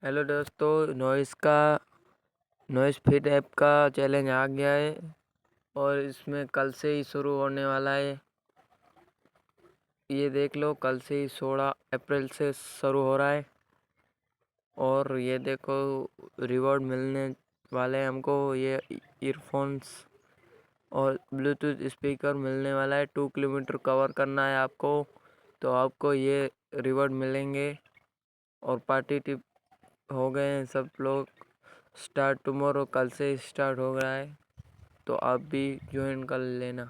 Hello दोस्तों, noise fit app का challenge आ गया है और इसमें कल से ही शुरू होने वाला है। ये देख लो, कल से ही 16 अप्रैल से शुरू हो रहा है और ये देखो रिवॉर्ड मिलने वाले हैं हमको। ये ईयरफोन्स और ब्लूटूथ स्पीकर मिलने वाला है। 2 किलोमीटर कवर करना है आपको, तो आपको ये रिवॉर्ड मिलेंगे। और पार्टी टिप हो गए हैं सब लोग। स्टार्ट टुमारो, कल से स्टार्ट हो रहा है, तो आप भी ज्वाइन कर लेना।